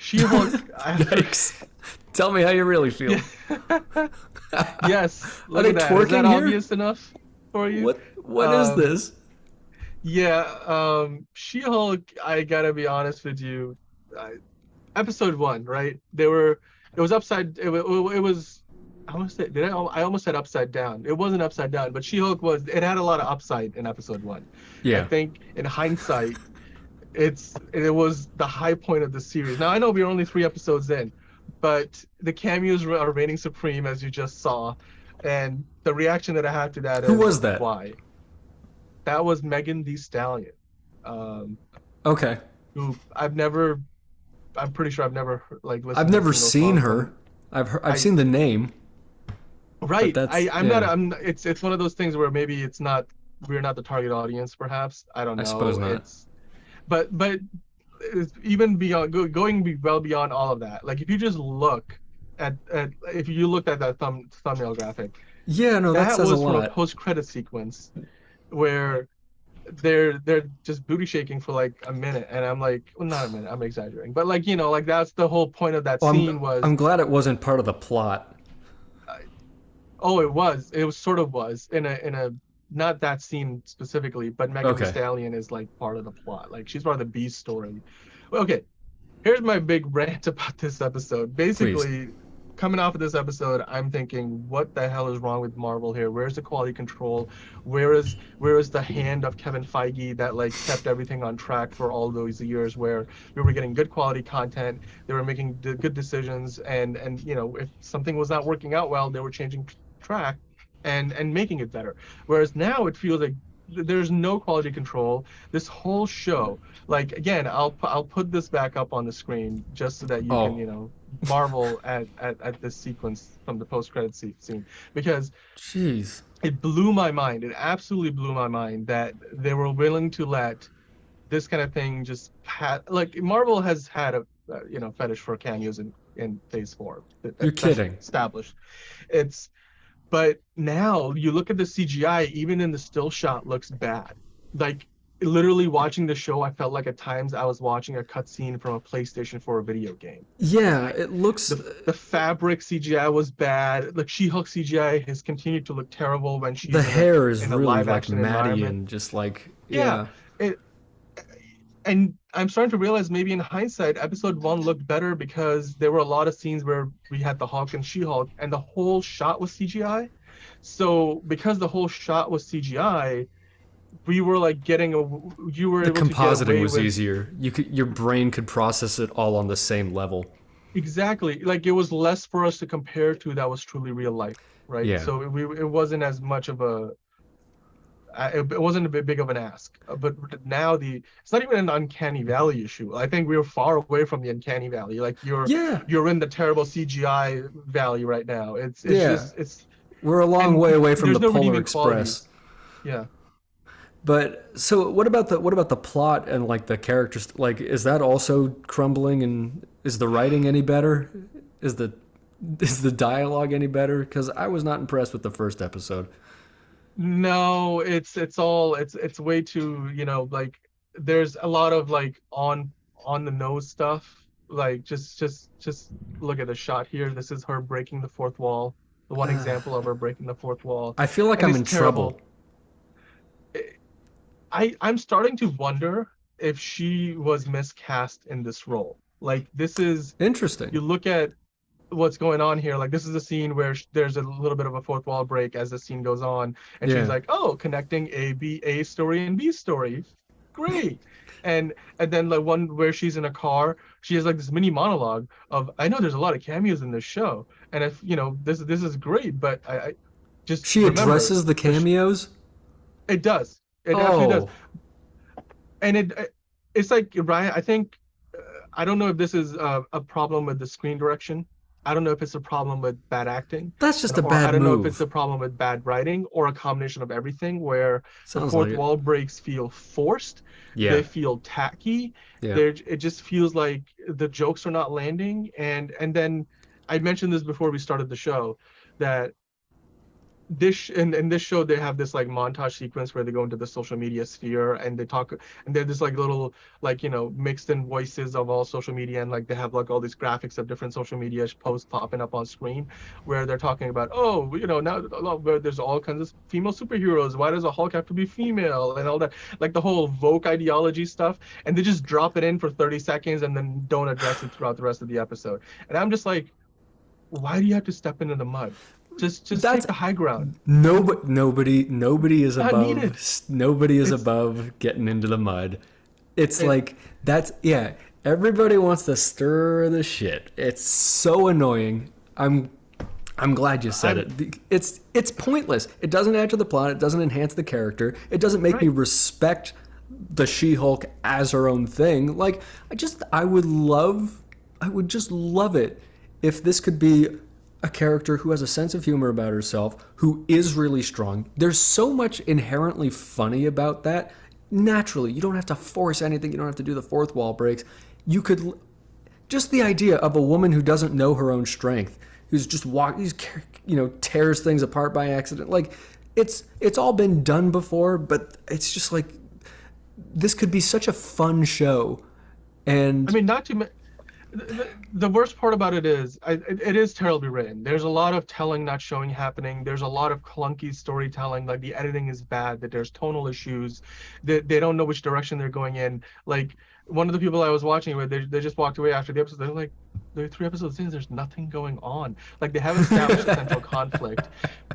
She-Hulk. Yikes! Tell me how you really feel. Yeah. Yes, Are look they at that. Is that twerking here? obvious enough for you? What is Um, this? yeah, She-Hulk, I gotta be honest with you. I, episode one, right? It was upside, it was, I almost said, I almost said upside down. It wasn't upside down, but She-Hulk it had a lot of upside in episode one. I Yeah. think in hindsight, it was the high point of the series. Now I know we're only three episodes in, but the cameos are reigning supreme as you just saw, and the reaction that I had to that Who is was that? why. That was Megan Thee Stallion, um, Okay. who I've never. I'm pretty sure I've never like I've listened to a never single seen song from. her. I've I seen the name, but right. that's I'm not. yeah. It's one of those things where maybe it's not. We're not the target audience, perhaps. I don't I suppose know. not. But it's even beyond going well beyond all of that. Like if you just look at if you looked at that thumbnail graphic, Yeah, no, that that says a was from a lot. post-credit sequence where they're just booty shaking for like a minute, and I'm like, well, not a minute, I'm exaggerating, but like like that's the whole point of that Well, scene was. I'm glad it wasn't part of the plot. uh, oh, it was sort of was in a not that scene specifically, but Megan Thee Okay, Stallion is like part of the plot, like she's part of the B story. Well, okay, here's my big rant about this episode. please. Basically, coming off of this episode, I'm thinking, what the hell is wrong with Marvel here? Where's the quality control? Where is the hand of Kevin Feige that like kept everything on track for all those years where we were getting good quality content, they were making good decisions, and if something was not working out well, they were changing track and making it better. Whereas now it feels like there's no quality control. This whole show, like again, I'll put this back up on the screen just so that you can Oh, marvel at this sequence from the post credit scene, because jeez. it blew my mind. It absolutely blew my mind that they were willing to let this kind of thing just like Marvel has had a fetish for cameos in Phase 4. You're That's kidding. established. It's But now you look at the CGI, even in the still shot, looks bad. Like literally watching the show, I felt like at times I was watching a cutscene from a PlayStation 4 video game. Yeah, I, it looks. the fabric CGI was bad. Like She-Hulk CGI has continued to look terrible when The she's in a hair is in a really live like action matty environment. and just like Yeah, yeah. it, and I'm starting to realize maybe in hindsight, episode one looked better because there were a lot of scenes where we had the Hulk and She-Hulk, and the whole shot was CGI. So because the whole shot was CGI, we were like you were The able to get compositing away was with. easier. Your brain could process it all on the same level. Exactly, like it was less for us to compare to that was truly real life, right? Yeah. So it wasn't as much of it wasn't a bit big of an ask. But now it's not even an uncanny valley issue. I think we're far away from the uncanny valley. Like Yeah. you're in the terrible CGI valley right now. It's Yeah. just it's We're a long and way away from there's the no Polar redeeming qualities. Express. Yeah. But so what about the plot and like the characters? Like, is that also crumbling? And is the writing any better? Is the is the dialogue any better? Because I was not impressed with the first episode. No, it's way too, like there's a lot of like on the nose stuff. Like just look at the shot here. This is her breaking the fourth wall. The one example of her breaking the fourth wall. I feel like And I'm it's in trouble. terrible. I'm starting to wonder if she was miscast in this role. Like Interesting. you look at what's going on here. Like this is a scene where there's a little bit of a fourth wall break as the scene goes on, and she's Yeah. like, "Oh, connecting A story and B story, great." And then like one where she's in a car, she has like this mini monologue of, "I know there's a lot of cameos in this show, and if this is great, but I just She remember addresses the cameos. it does, it absolutely does, Oh, and it's like Ryan. I think I don't know if this is a problem with the screen direction. I don't know if it's a problem with bad acting, that's just a or I bad don't know if it's move. a problem with bad writing, or a combination of everything, where the Sounds like fourth it. wall breaks feel forced, Yeah. they feel tacky, Yeah. it just feels like the jokes are not landing, and then I mentioned this before we started the show, that in this show they have this like montage sequence where they go into the social media sphere and they talk, and they're this like little like mixed in voices of all social media, and like they have like all these graphics of different social media posts popping up on screen where they're talking about, oh, now where there's all kinds of female superheroes, why does a Hulk have to be female and all that, like the whole woke ideology stuff, and they just drop it in for 30 seconds and then don't address it throughout the rest of the episode. And I'm just like, why do you have to step into the mud? Just take That's the high ground. nobody is Not needed. nobody is It's above getting into the mud. It's it, like that's yeah. Everybody wants to stir the shit. It's so annoying. I'm glad you said I'm it. It's pointless. It doesn't add to the plot. It doesn't enhance the character. It doesn't make me right. respect the She-Hulk as her own thing. Like I would just love it if this could be a character who has a sense of humor about herself, who is really strong. There's so much inherently funny about that. Naturally, you don't have to force anything. You don't have to do the fourth wall breaks. You could just the idea of a woman who doesn't know her own strength, who's just tears things apart by accident. Like it's all been done before, but it's just like this could be such a fun show. I And mean, not to the worst part about it is it is terribly written. There's a lot of telling not showing happening. There's a lot of clunky storytelling. Like the editing is bad. That there's tonal issues. That they don't know which direction they're going in. Like one of the people I was watching with, they just walked away after the episode. They're like, they're 3 episodes in. There's nothing going on. Like they haven't established a central conflict.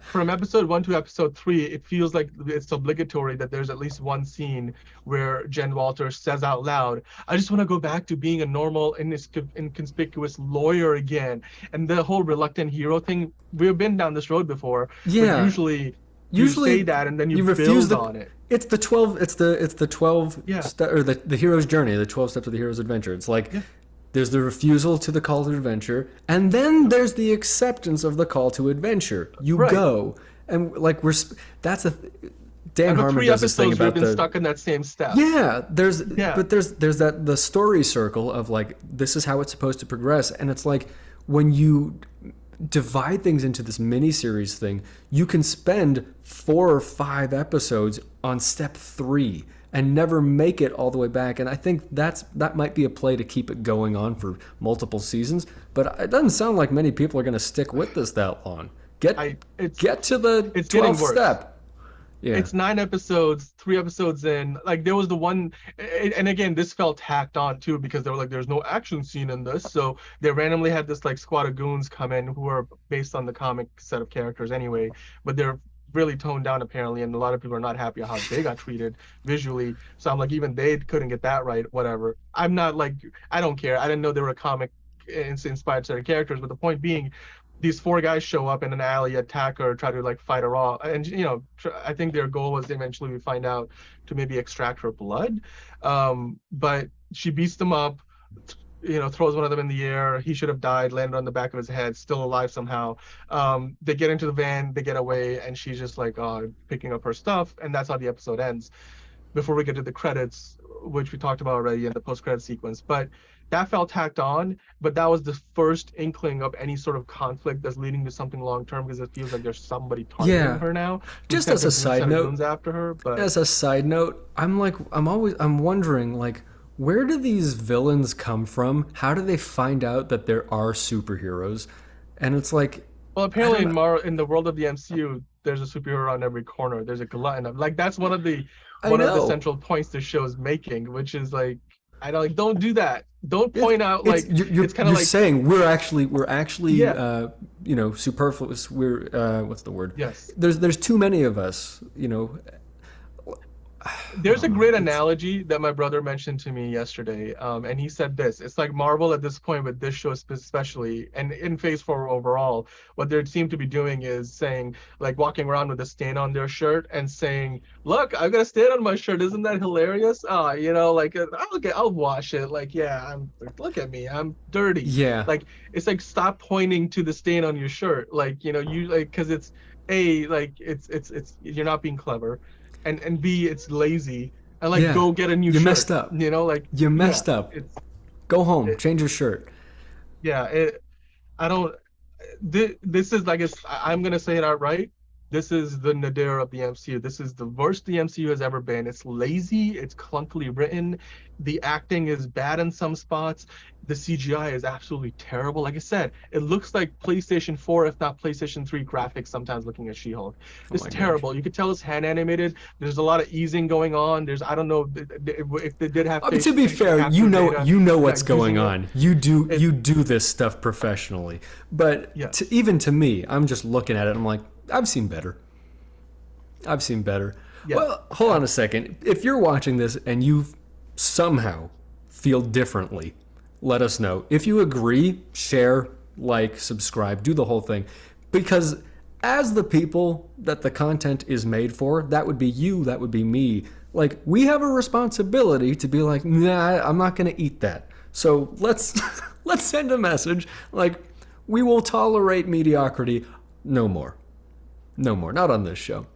From episode 1 to episode 3, it feels like it's obligatory that there's at least one scene where Jen Walters says out loud, I just want to go back to being a normal, inconspicuous lawyer again. And the whole reluctant hero thing, we've been down this road before. But yeah, usually you say usually that and then you you refuse build the on it. it's the 12 it's the 12 Yeah, or the hero's journey, the 12 steps of the hero's adventure. It's like yeah, there's the refusal to the call to adventure, and then there's the acceptance of the call to adventure. You right. go, and like that's a Dan And for Harmon three does this thing episodes, we've about been the stuck in that same step. yeah, Yeah, there's that the story circle of like this is how it's supposed to progress, and it's like when you divide things into this miniseries thing, you can spend 4 or 5 episodes on step 3 and never make it all the way back. And I think that might be a play to keep it going on for multiple seasons. But it doesn't sound like many people are going to stick with this that long. I Get to the it's getting 12th worse. step. Yeah. It's 9 episodes, 3 episodes in. Like there was the one, and again, this felt hacked on too because they were like, "There's no action scene in this," so they randomly had this like squad of goons come in who are based on the comic set of characters anyway, but they're really toned down apparently, and a lot of people are not happy how they got treated visually. So I'm like, even they couldn't get that right. Whatever. I'm not like, I don't care. I didn't know they were a comic inspired set of characters, but the point being, these 4 guys show up in an alley, attack her, try to like fight her off, and I think their goal was eventually we find out to maybe extract her blood, but she beats them up, throws one of them in the air. He should have died, landed on the back of his head, still alive somehow. They get into the van, they get away, and she's just like picking up her stuff, and that's how the episode ends. Before we get to the credits, which we talked about already in the post-credit sequence, but that felt tacked on, but that was the first inkling of any sort of conflict that's leading to something long term because it feels like there's somebody targeting Yeah. her now. Just as a side note, After her, but as a side note, I'm wondering like where do these villains come from? How do they find out that there are superheroes? And it's like well, I apparently don't know. in the world of the MCU, there's a superhero on every corner. There's a glutton of like that's I one of the know. central points the show's making, which is like I don't like don't do that. Don't It, point out it's like you're it's kind of you're like saying we're actually yeah, superfluous. We're what's the word? yes. There's too many of us. I There's a don't know. great It's analogy that my brother mentioned to me yesterday, and he said this: it's like Marvel at this point with this show especially, and in Phase 4 overall, what they seem to be doing is saying, like, walking around with a stain on their shirt and saying, "Look, I've got a stain on my shirt. Isn't that hilarious? Like, I'll wash it. Like, yeah, look at me, I'm dirty. yeah, Like, it's like stop pointing to the stain on your shirt. Like, you like because it's like it's you're not being clever, and B, it's lazy. And like yeah. go get a new You shirt. messed up. Like You yeah, messed up. it's Go home. it, Change your shirt. yeah. I don't. This is like I'm gonna say it outright. this is the nadir of the MCU. This is the worst the MCU has ever been. It's lazy, it's clunkily written, the acting is bad in some spots, the CGI is absolutely terrible. Like I said, it looks like PlayStation 4, if not PlayStation 3 graphics sometimes looking at She-Hulk. Oh It's my gosh. terrible. You could tell it's hand animated. There's a lot of easing going on. I don't know if they did have To be facial fair, capture data, you know yeah, what's using going it. on. It, You do this stuff professionally. But yes. even to me, I'm just looking at it. I'm like, I've seen better. I've seen better. Yes. Well, hold on a second. If you're watching this and you somehow feel differently, let us know. If you agree, share, like, subscribe, do the whole thing. Because as the people that the content is made for, that would be you, that would be me. Like, we have a responsibility to be like, nah, I'm not going to eat that. So let's let's send a message like, we will tolerate mediocrity no more. No more, not on this show.